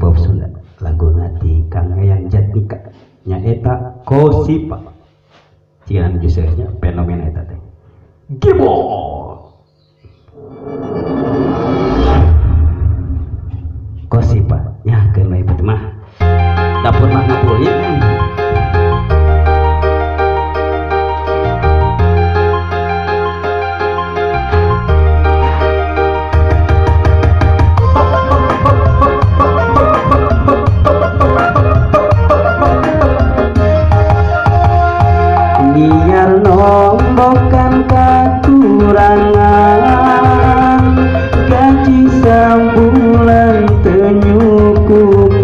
pop Sunda lagu nanti Kang Eyang Jatnika nyaeta Kosipa cian jusnya fenomena eta teh Gibo Kosipa nya keun bae mah dapur mah ngapulin biar nombokan kekurangan gaji sambulan tenyukupan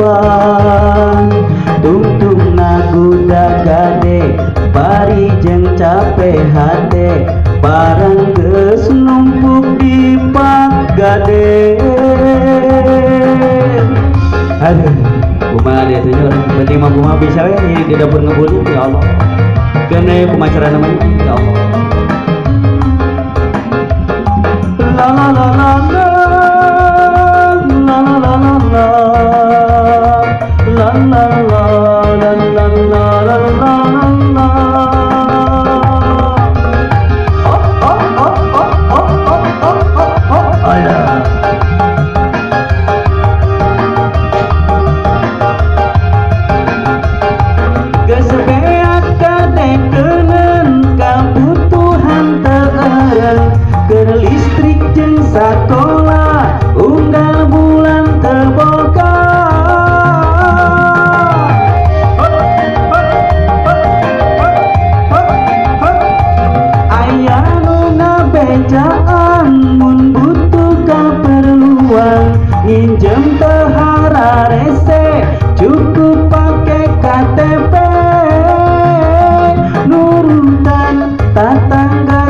tungtung naguda gade bari jeng capek hade barang geus numpuk di pak gade aduh kumaha dia tuh penting mah kumaha bisa we di dapur ngebulin ya Allah kena pemasaran namanya ya Allah la la la la la la la la la la la la la la la la oh oh oh oh oh oh oh oh Allah keur listrik jeung sakola unggal bulan terboga aya nu ngabejaan mun butuh kaperluan nginjem teu hararese cukup pake KTP nurutan tatangga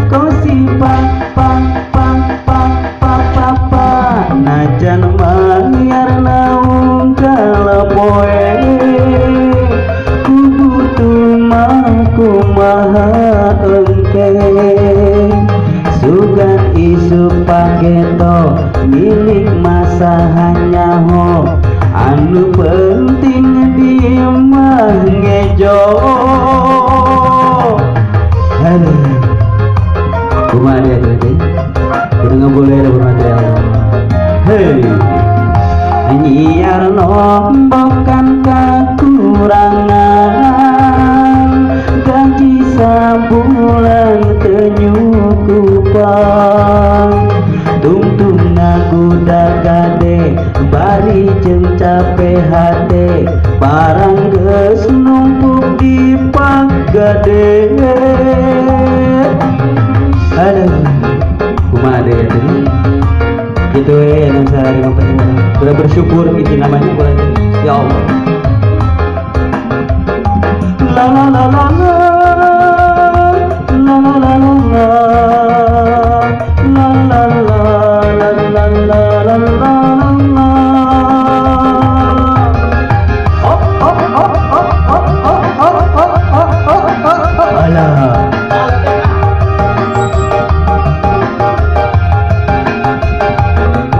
Kosipa pa pa pa pa pa pa najan mangyar naung kalapoe kubutuh mah kumaha engke sugan isu pageto milik masa hanyaho anu penting di mah ngejo aduh kumaha dia tuh kudu ngabuleh da bermaterial hei nyiar nombokan kekurangan gaji sabulan tenyukupan tungtung naguda gade bari jeung capek hade barang geus numpuk di pak gade aduh kumaha deh tadi gitu yang sehari mempenting udah bersyukur itu namanya bulan ya Allah la la la la la la la la la la la la la la oh oh oh oh oh oh oh oh oh alah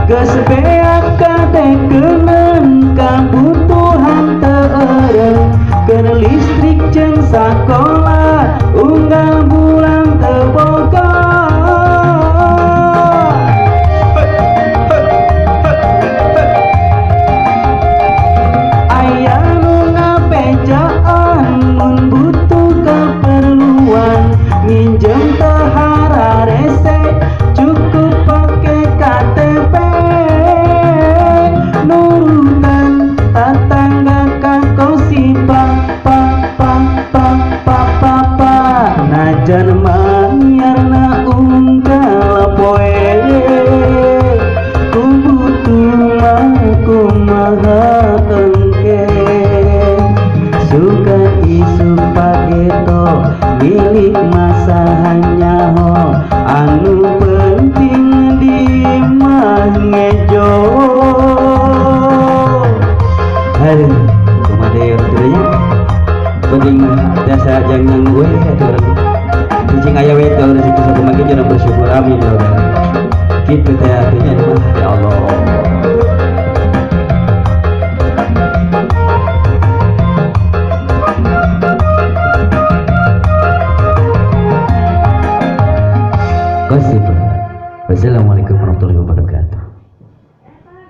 kesebeak kadengkeun kabutuhan teu keur listrik jeung sakola unggal bulan teu boga aya nu ngabejaan mun butuh kaperluan nginjem teu hararese cukup pake KTP nurutan tatangga Kosipa pa pa pa pa pa pa najan mangyar naung kalapoe kubutuh mah kumaha engke sugan isu pageto milik masa hanyaho anu penting di mah ngejo aduh kumaha deui urang penting jasa jangan gue atau orang cicing aya we teh rezeki sakumaha ge jangan bersyukur amin ya Allah kitu teh artinya mah ya Allah kasih. Wassalamualaikum warahmatullahi wabarakatuh.